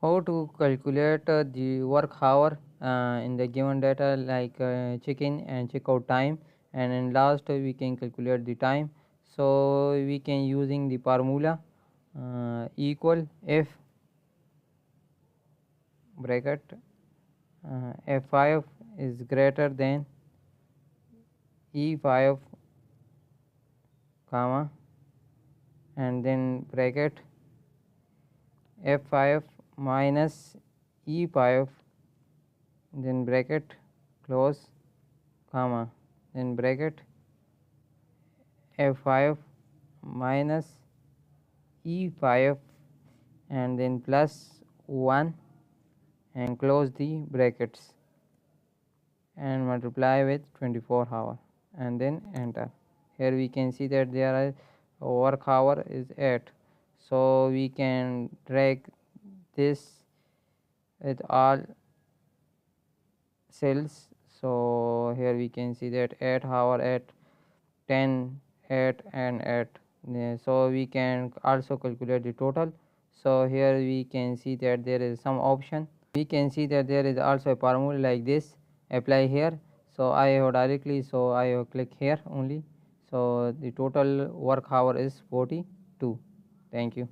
How to calculate the work hour in the given data, like check-in and check-out time, and in last we can calculate the time. So we can using the formula equal f bracket f5 is greater than e5 comma, and then bracket f5 minus e5, then bracket close comma, then bracket f5 minus e5, and then plus 1 and close the brackets and multiply with 24 hour and then enter. Here we can see that there are work hour is 8, so we can drag this with all cells. So here we can see that 8 hour, 8, 10, 8 and 8. So we can also calculate the total. So here we can see that there is some option. We can see that there is also a formula like this, apply here. So I have directly, so I have click here only. So the total work hour is 42. Thank you.